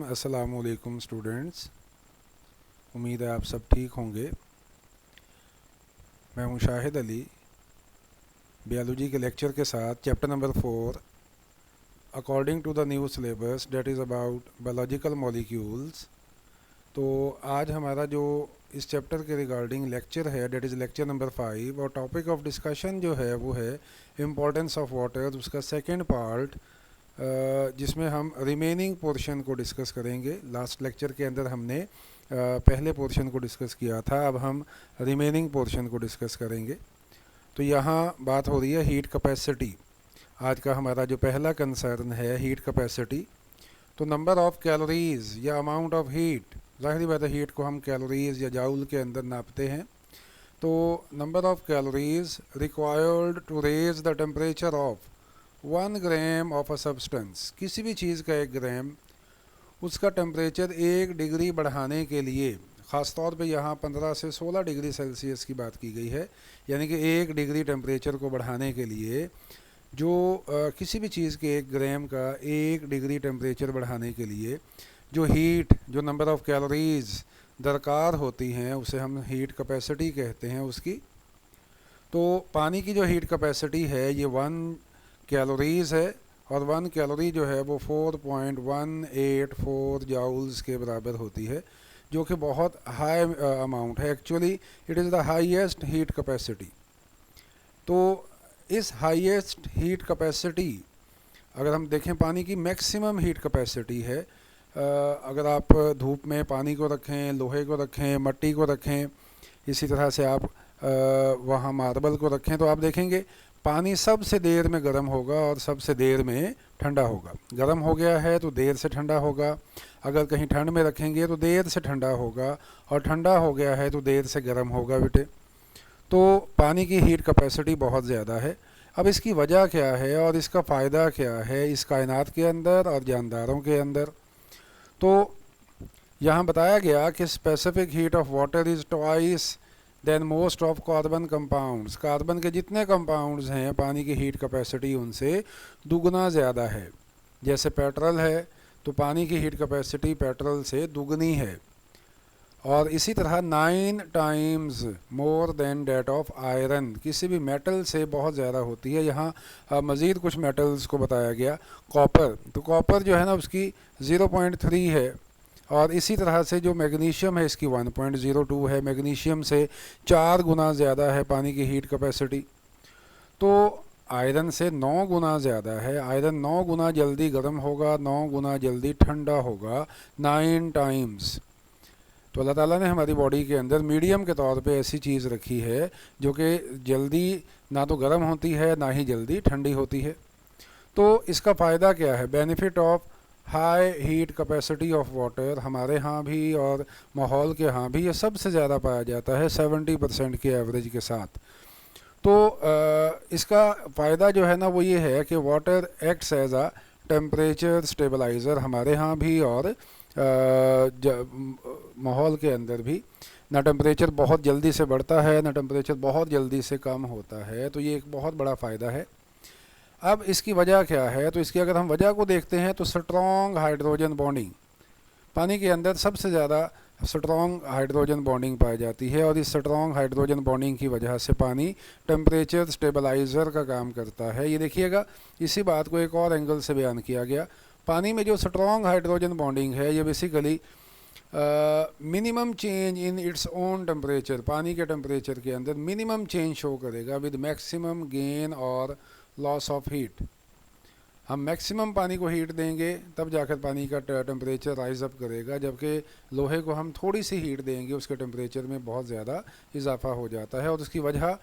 अस्सलामुअलैकुम स्टूडेंट्स। उम्मीद है आप सब ठीक होंगे। मैं हूं शाहिद अली, बायोलॉजी के लेक्चर के साथ chapter number 4 according to the new syllabus that is about biological molecules. तो आज हमारा जो इस चैप्टर के रिगार्डिंग लेक्चर है डेट इज़ लेक्चर नंबर 5 और टॉपिक ऑफ डिस्कशन जो है वो है इम्पोर्टेंस ऑफ वाटर। उसका सेकेंड पार्ट जिसमें हम रिमेनिंग पोर्शन को डिस्कस करेंगे। लास्ट लेक्चर के अंदर हमने पहले पोर्शन को डिस्कस किया था, अब हम रिमेनिंग पोर्शन को डिस्कस करेंगे। तो यहाँ बात हो रही है हीट कैपेसिटी। आज का हमारा जो पहला कंसर्न है हीट कैपेसिटी। तो नंबर ऑफ़ कैलोरीज़ या अमाउंट ऑफ हीट, ज़ाहिर बात है हीट को हम कैलोरीज़ या जाउल के अंदर नापते हैं। तो number of calories required to raise the temperature of 1 gram of a substance, किसी भी चीज़ का 1 ग्राम, उसका टेम्परेचर 1 डिग्री बढ़ाने के लिए, ख़ास तौर पे यहाँ 15 से 16 डिग्री सेल्सियस की बात की गई है, यानी कि 1 डिग्री टेम्परेचर को बढ़ाने के लिए जो किसी भी चीज़ के 1 ग्राम का 1 डिग्री टेम्परेचर बढ़ाने के लिए जो हीट, जो नंबर ऑफ़ कैलोरीज़ दरकार होती हैं उसे हम हीट कैपेसिटी कहते हैं उसकी। तो पानी की जो हीट कैपेसिटी है ये 1 कैलोरीज़ है और 1 कैलोरी जो है वो 4.184 जाउल्स के बराबर होती है, जो कि बहुत हाई अमाउंट है। Actually it is the highest heat capacity. तो इस हाईएस्ट हीट कैपेसिटी अगर हम देखें, पानी की मैक्सिमम हीट कैपेसिटी है। अगर आप धूप में पानी को रखें, लोहे को रखें, मट्टी को रखें, इसी तरह से आप वहाँ मार्बल को रखें, तो आप देखेंगे पानी सबसे देर में गर्म होगा और सबसे देर में ठंडा होगा। गर्म हो गया है तो देर से ठंडा होगा, अगर कहीं ठंड में रखेंगे तो देर से ठंडा होगा, और ठंडा हो गया है तो देर से गर्म होगा बेटे। तो पानी की हीट कैपेसिटी बहुत ज़्यादा है। अब इसकी वजह क्या है और इसका फ़ायदा क्या है इस कायनात के अंदर और जानदारों के अंदर। तो यहाँ बताया गया कि specific heat of water is twice than most of carbon compounds. Carbon के जितने कंपाउंड्स हैं पानी की हीट कैपेसिटी उनसे दुगना ज़्यादा है। जैसे पेट्रोल है तो पानी की हीट कैपेसिटी पेट्रोल से दुगनी है, और इसी तरह 9 times more than that of iron, किसी भी मेटल से बहुत ज़्यादा होती है। यहाँ मज़ीद कुछ मेटल्स को बताया गया। कॉपर, तो कॉपर जो है ना उसकी 0.3 है, और इसी तरह से जो मैग्नीशियम है इसकी 1.02 है। मैग्नीशियम से 4 गुना ज़्यादा है पानी की हीट कैपेसिटी। तो आयरन से 9 गुना ज़्यादा है। आयरन 9 गुना जल्दी गर्म होगा, 9 गुना जल्दी ठंडा होगा, 9 टाइम्स। तो अल्लाह ताला ने हमारी बॉडी के अंदर मीडियम के तौर पे ऐसी चीज़ रखी है जो कि जल्दी ना तो गर्म होती है ना ही जल्दी ठंडी होती है। तो इसका फ़ायदा क्या है? Benefit of high heat capacity of water हमारे यहाँ भी और माहौल के यहाँ भी ये सबसे ज़्यादा पाया जाता है 70% के एवरेज के साथ। तो इसका फ़ायदा जो है ना वो ये है कि water acts as a temperature stabiliser हमारे यहाँ भी और माहौल के अंदर भी। ना टेम्परेचर बहुत जल्दी से बढ़ता है ना टेम्परेचर बहुत जल्दी से कम होता है, तो ये एक बहुत बड़ा फ़ायदा है। अब इसकी वजह क्या है? तो इसकी अगर हम वजह को देखते हैं तो स्ट्रॉन्ग हाइड्रोजन बॉन्डिंग, पानी के अंदर सबसे ज़्यादा स्ट्रॉन्ग हाइड्रोजन बॉन्डिंग पाई जाती है, और इस स्ट्रॉन्ग हाइड्रोजन बॉन्डिंग की वजह से पानी टेम्परेचर स्टेबलाइज़र का काम करता है। ये देखिएगा, इसी बात को एक और एंगल से बयान किया गया। पानी में जो स्ट्रॉन्ग हाइड्रोजन बॉन्डिंग है ये basically minimum change in its own temperature, पानी के टेम्परेचर के अंदर मिनिमम चेंज शो करेगा विद मैक्सिमम गेन और लॉस ऑफ हीट। हम मैक्सिमम पानी को हीट देंगे तब जाकर पानी का टेम्परेचर राइज अप करेगा, जबकि लोहे को हम थोड़ी सी हीट देंगे उसके टेम्परेचर में बहुत ज़्यादा इजाफा हो जाता है। और उसकी वजह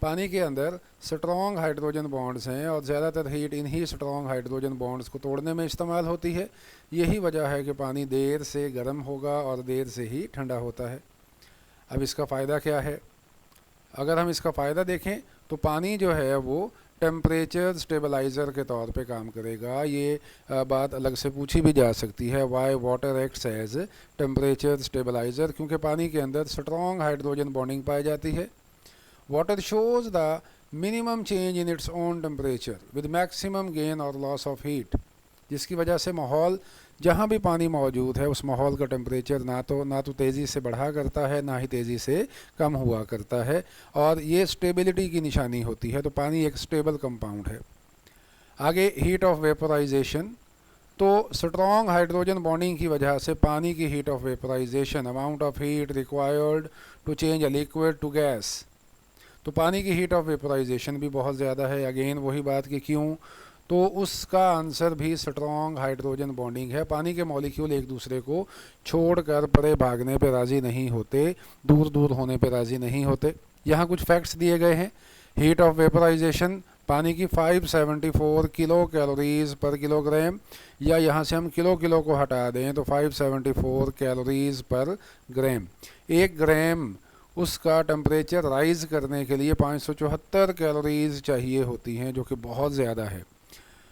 पानी के अंदर स्ट्रॉन्ग हाइड्रोजन बॉन्ड्स हैं और ज़्यादातर हीट इन्हीं स्ट्रॉन्ग हाइड्रोजन बॉन्ड्स को तोड़ने में इस्तेमाल होती है। यही वजह है कि पानी देर से गर्म होगा और देर से ही ठंडा होता है। अब इसका फ़ायदा क्या है? अगर हम इसका फ़ायदा देखें तो पानी जो है वो टेम्परेचर स्टेबलाइज़र के तौर पे काम करेगा। ये बात अलग से पूछी भी जा सकती है, why water acts as temperature stabiliser, क्योंकि पानी के अंदर स्ट्रॉन्ग हाइड्रोजन बॉन्डिंग पाई जाती है। Water shows the minimum change in its own temperature with maximum gain और लॉस ऑफ हीट, जिसकी वजह से माहौल जहाँ भी पानी मौजूद है उस माहौल का टेम्परेचर ना तो तेज़ी से बढ़ा करता है, ना ही तेज़ी से कम हुआ करता है, और ये स्टेबिलिटी की निशानी होती है। तो पानी एक स्टेबल कंपाउंड है। आगे हीट ऑफ वेपोराइजेशन, तो स्ट्रॉन्ग हाइड्रोजन बॉन्डिंग की वजह से पानी की heat of vaporisation, amount of heat required to change a liquid to gas, तो पानी की हीट ऑफ वेपोराइजेशन भी बहुत ज़्यादा है। अगेन वही बात कि क्यों, तो उसका आंसर भी स्ट्रॉन्ग हाइड्रोजन बॉन्डिंग है। पानी के मॉलिक्यूल एक दूसरे को छोड़कर परे भागने पे राज़ी नहीं होते, दूर दूर होने पे राज़ी नहीं होते। यहाँ कुछ फैक्ट्स दिए गए हैं। हीट ऑफ वेपोराइजेशन पानी की 574 किलो कैलोरीज पर किलोग्राम, या यहाँ से हम किलो किलो को हटा दें तो 574 कैलोरीज पर ग्राम। 1 ग्राम उसका टेम्परेचर राइज़ करने के लिए 574 कैलोरीज चाहिए होती हैं, जो कि बहुत ज़्यादा है।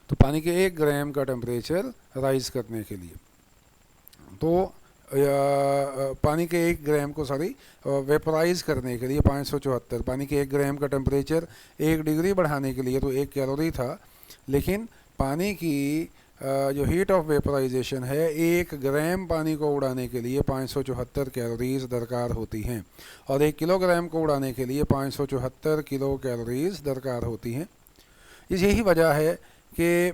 तो पानी के 1 ग्राम का टेम्परेचर राइज़ करने के लिए, तो पानी के 1 ग्राम को वेपोराइज करने के लिए 574, पानी के 1 ग्राम का टेम्परेचर 1 डिग्री बढ़ाने के लिए तो 1 कैलोरी था, लेकिन पानी की जो हीट ऑफ वेपोराइजेशन है 1 ग्राम पानी को उड़ाने के लिए 574 कैलोरीज दरकार होती हैं, और 1 किलोग्राम को उड़ाने के लिए 574 किलो कैलोरीज दरकार होती हैं। यही वजह है कि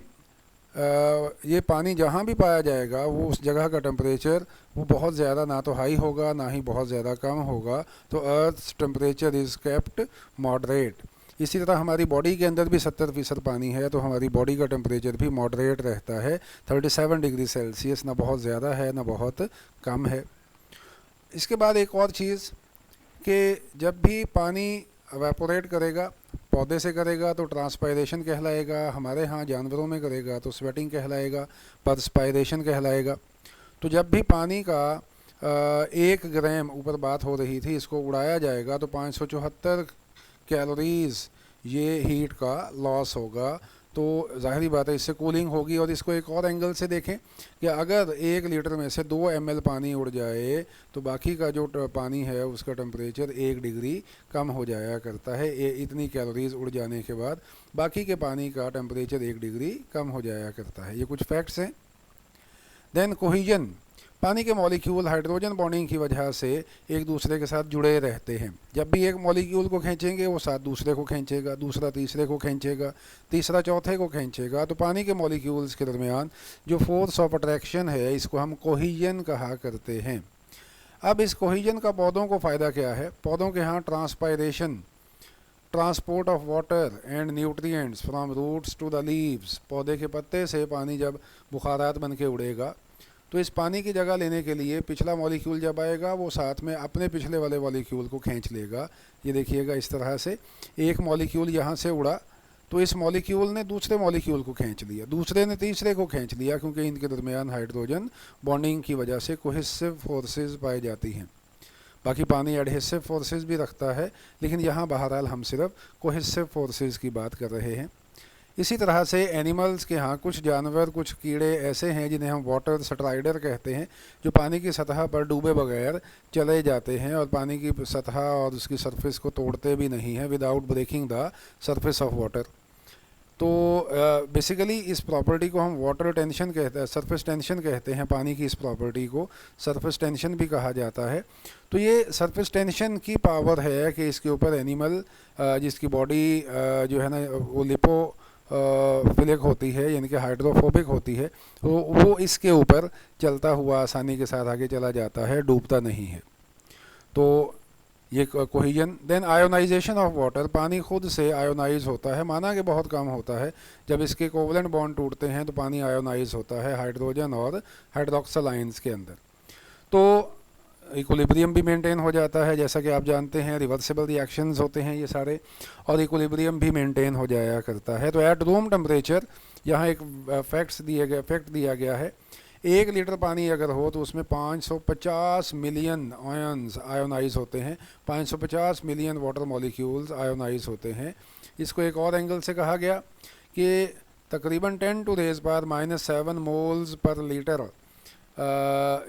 ये पानी जहाँ भी पाया जाएगा वो उस जगह का टेम्परेचर वो बहुत ज़्यादा ना तो हाई होगा ना ही बहुत ज़्यादा कम होगा। तो earth's temperature is kept moderate. इसी तरह हमारी बॉडी के अंदर भी 70% पानी है, तो हमारी बॉडी का टेम्परेचर भी मॉडरेट रहता है, 37 डिग्री सेल्सियस, ना बहुत ज़्यादा है ना बहुत कम है। इसके बाद एक और चीज़ कि जब भी पानी एवेपोरेट करेगा, पौधे से करेगा तो ट्रांसपायरेशन कहलाएगा, हमारे यहाँ जानवरों में करेगा तो स्वेटिंग कहलाएगा, पर्सपायरेशन कहलाएगा। तो जब भी पानी का 1 ग्राम, ऊपर बात हो रही थी, इसको उड़ाया जाएगा तो 574 कैलोरीज ये हीट का लॉस होगा। तो ज़ाहिरी बात है इससे कूलिंग होगी। और इसको एक और एंगल से देखें कि अगर 1 लीटर में से 2 ml पानी उड़ जाए तो बाकी का जो पानी है उसका टेम्परेचर 1 डिग्री कम हो जाया करता है। इतनी कैलोरीज उड़ जाने के बाद बाकी के पानी का टेम्परेचर 1 डिग्री कम हो जाया करता है। ये कुछ फैक्ट्स हैं। देन कोहिजन, पानी के मॉलिक्यूल हाइड्रोजन बॉन्डिंग की वजह से एक दूसरे के साथ जुड़े रहते हैं। जब भी एक मॉलिक्यूल को खींचेंगे वो साथ दूसरे को खींचेगा, दूसरा तीसरे को खींचेगा, तीसरा चौथे को खींचेगा। तो पानी के मॉलिक्यूल्स के दरमियान जो फोर्स ऑफ अट्रैक्शन है इसको हम कोहिजन कहा करते हैं। अब इस कोहिजन का पौधों को फ़ायदा क्या है? पौधों के यहाँ transpiration, transport of water and nutrients from roots to the leaves, पौधे के पत्ते से पानी जब बुखारात बन के उड़ेगा तो इस पानी की जगह लेने के लिए पिछला मॉलिक्यूल जब आएगा वो साथ में अपने पिछले वाले मॉलिक्यूल को खींच लेगा। ये देखिएगा इस तरह से एक मॉलिक्यूल यहाँ से उड़ा तो इस मॉलिक्यूल ने दूसरे मॉलिक्यूल को खींच लिया, दूसरे ने तीसरे को खींच लिया, क्योंकि इनके दरमियान हाइड्रोजन बॉन्डिंग की वजह से कोहेसिव फोर्सेस पाई जाती हैं। बाकी पानी एडहेसिव फोर्सेस भी रखता है, लेकिन यहाँ बहरहाल हम सिर्फ कोहेसिव फोर्सेस की बात कर रहे हैं। इसी तरह से एनिमल्स के यहाँ कुछ जानवर, कुछ कीड़े ऐसे हैं जिन्हें हम वाटर स्ट्राइडर कहते हैं, जो पानी की सतह पर डूबे बगैर चले जाते हैं और पानी की सतह और उसकी सरफेस को तोड़ते भी नहीं हैं, without breaking the surface of water. तो बेसिकली इस प्रॉपर्टी को हम वाटर टेंशन कहते हैं, सरफेस टेंशन कहते हैं। पानी की इस प्रॉपर्टी को सरफेस टेंशन भी कहा जाता है। तो ये सरफेस टेंशन की पावर है कि इसके ऊपर एनिमल जिसकी बॉडी जो है ना वो लिपो फिलिक होती है, यानी कि हाइड्रोफोबिक होती है, तो वो इसके ऊपर चलता हुआ आसानी के साथ आगे चला जाता है, डूबता नहीं है। तो ये cohesion. Then ionisation of water, पानी खुद से आयोनाइज होता है, माना कि बहुत कम होता है। जब इसके कोवलेंट बॉन्ड टूटते हैं तो पानी आयोनाइज होता है हाइड्रोजन और हाइड्रोक्सल आयंस के अंदर। तो इक्विलिब्रियम भी मेंटेन हो जाता है, जैसा कि आप जानते हैं रिवर्सिबल रिएक्शंस होते हैं ये सारे, और इक्विलिब्रियम भी मेंटेन हो जाया करता है। तो एट रूम टेम्परेचर, यहाँ एक फैक्ट दिया गया है, 1 लीटर पानी अगर हो तो उसमें 550 मिलियन आयंस आयोनाइज होते हैं, 550 मिलियन वाटर मॉलिक्यूल्स आयोनाइज होते हैं। इसको एक और एंगल से कहा गया कि तकरीबन 10⁻⁻7 मोल्स पर लीटर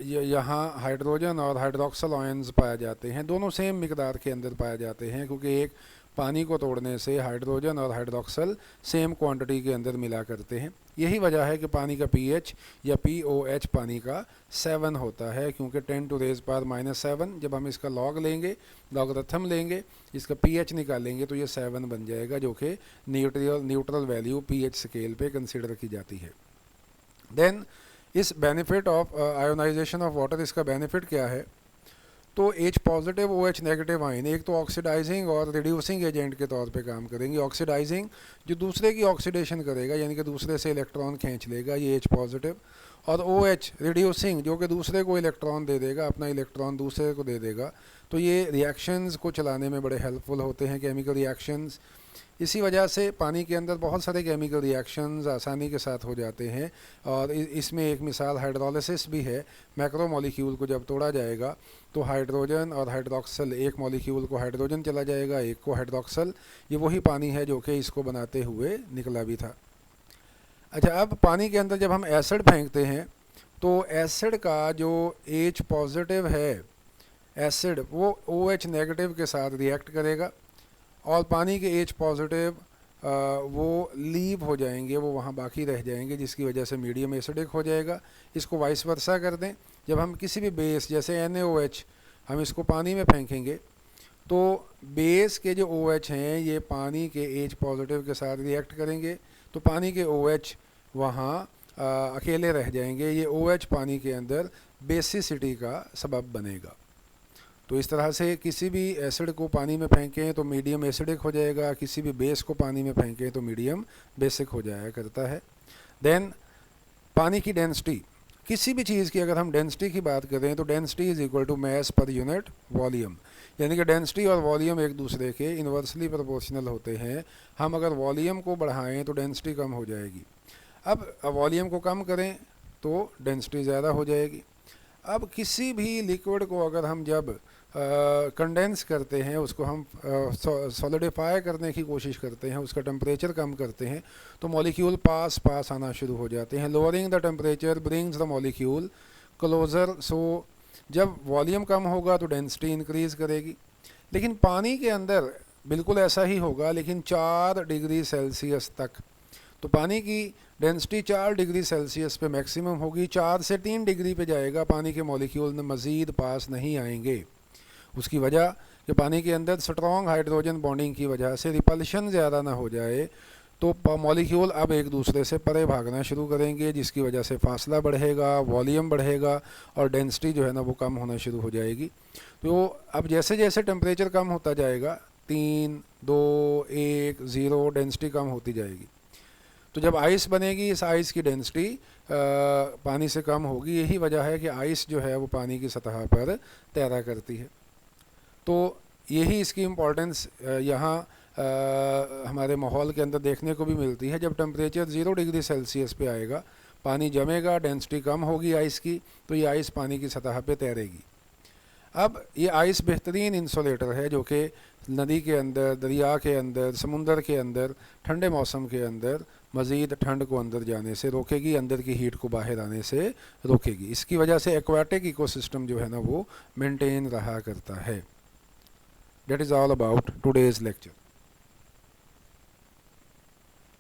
यहाँ हाइड्रोजन और हाइड्रोक्सल आयंस पाए जाते हैं। दोनों सेम मिकदार के अंदर पाए जाते हैं, क्योंकि एक पानी को तोड़ने से हाइड्रोजन और हाइड्रोक्सल सेम क्वांटिटी के अंदर मिला करते हैं। यही वजह है कि पानी का pH या POH पानी का 7 होता है, क्योंकि 10⁻⁻⁷ जब हम इसका लॉग लेंगे, लॉगरिथम लेंगे, इसका pH निकालेंगे तो ये 7 बन जाएगा, जो कि न्यूट्रल वैल्यू pH स्केल पे कंसिडर की जाती है। देन इस benefit of ionisation of water, इसका बेनिफिट क्या है? तो H positive OH negative ion एक तो ऑक्सीडाइजिंग और रिड्यूसिंग एजेंट के तौर पे काम करेंगे। ऑक्सीडाइजिंग जो दूसरे की ऑक्सीडेशन करेगा, यानी कि दूसरे से इलेक्ट्रॉन खींच लेगा, ये H पॉजिटिव, और OH रिड्यूसिंग जो कि दूसरे को इलेक्ट्रॉन दे देगा, अपना इलेक्ट्रॉन दूसरे को दे देगा। तो ये रिएक्शंस को चलाने में बड़े हेल्पफुल होते हैं, केमिकल रिएक्शंस। इसी वजह से पानी के अंदर बहुत सारे केमिकल रिएक्शंस आसानी के साथ हो जाते हैं, और इसमें एक मिसाल हाइड्रोलिसिस भी है। मैक्रो मॉलिक्यूल को जब तोड़ा जाएगा तो हाइड्रोजन और हाइड्रोक्सल, एक मॉलिक्यूल को हाइड्रोजन चला जाएगा, एक को हाइड्रोक्सल। ये वही पानी है जो कि इसको बनाते हुए निकला भी था। अच्छा, अब पानी के अंदर जब हम एसिड फेंकते हैं तो एसिड का जो H पॉजिटिव है एसिड, वो OH नेगेटिव के साथ रिएक्ट करेगा, और पानी के H पॉजिटिव वो लीव हो जाएंगे, वो वहाँ बाकी रह जाएंगे, जिसकी वजह से मीडियम एसिडिक हो जाएगा। इसको वाइस वर्सा कर दें, जब हम किसी भी बेस जैसे NaOH हम इसको पानी में फेंकेंगे तो बेस के जो OH हैं ये पानी के H पॉजिटिव के साथ रिएक्ट करेंगे, तो पानी के OH वहाँ अकेले रह जाएंगे। ये OH पानी के अंदर बेसिसिटी का सबब बनेगा। तो इस तरह से किसी भी एसिड को पानी में फेंकें तो मीडियम एसिडिक हो जाएगा, किसी भी बेस को पानी में फेंकें तो मीडियम बेसिक हो जाया करता है। देन पानी की डेंसिटी, किसी भी चीज़ की अगर हम डेंसिटी की बात करें तो density is equal to mass per unit volume, यानी कि डेंसिटी और वॉल्यूम एक दूसरे के इन्वर्सली प्रोपोर्शनल होते हैं। हम अगर वॉल्यूम को बढ़ाएं तो डेंसिटी कम हो जाएगी, अब वॉल्यूम को कम करें तो डेंसिटी ज़्यादा हो जाएगी। अब किसी भी लिक्विड को अगर हम जब कंडेंस करते हैं, उसको हम सॉलिडिफाई करने की कोशिश करते हैं, उसका टेम्परेचर कम करते हैं, तो मॉलिक्यूल पास आना शुरू हो जाते हैं। Lowering the temperature brings the molecule closer. So जब वॉल्यूम कम होगा तो डेंसिटी इंक्रीज़ करेगी। लेकिन पानी के अंदर बिल्कुल ऐसा ही होगा, लेकिन 4 डिग्री सेल्सियस तक। तो पानी की डेंसिटी 4 डिग्री सेल्सियस पे मैक्सिमम होगी, 4 से 3 डिग्री पे जाएगा, पानी के मॉलिक्यूल में मज़ीद पास नहीं आएंगे। उसकी वजह कि पानी के अंदर स्ट्रॉन्ग हाइड्रोजन बॉन्डिंग की वजह से रिपल्शन ज़्यादा ना हो जाए, तो मॉलिक्यूल अब एक दूसरे से परे भागना शुरू करेंगे, जिसकी वजह से फासला बढ़ेगा, वॉल्यूम बढ़ेगा और डेंसिटी जो है ना वो कम होना शुरू हो जाएगी। तो अब जैसे जैसे टेम्परेचर कम होता जाएगा, 3, 2, 1, 0, डेंसिटी कम होती जाएगी। तो जब आइस बनेगी, इस आइस की डेंसिटी पानी से कम होगी। यही वजह है कि आइस जो है वो पानी की सतह पर तैरा करती है। तो यही इसकी इम्पोर्टेंस यहाँ हमारे माहौल के अंदर देखने को भी मिलती है। जब टेम्परेचर 0 डिग्री सेल्सियस पे आएगा, पानी जमेगा, डेंसिटी कम होगी आइस की, तो ये आइस पानी की सतह पे तैरेगी। अब ये आइस बेहतरीन इंसुलेटर है, जो कि नदी के अंदर, दरिया के अंदर, समुंदर के अंदर ठंडे मौसम के अंदर मज़ीद ठंड को अंदर जाने से रोकेगी, अंदर की हीट को बाहर आने से रोकेगी। इसकी वजह से एक्वाटिक इकोसिस्टम जो है ना वो मेंटेन रहा करता है। That is all about today's lecture.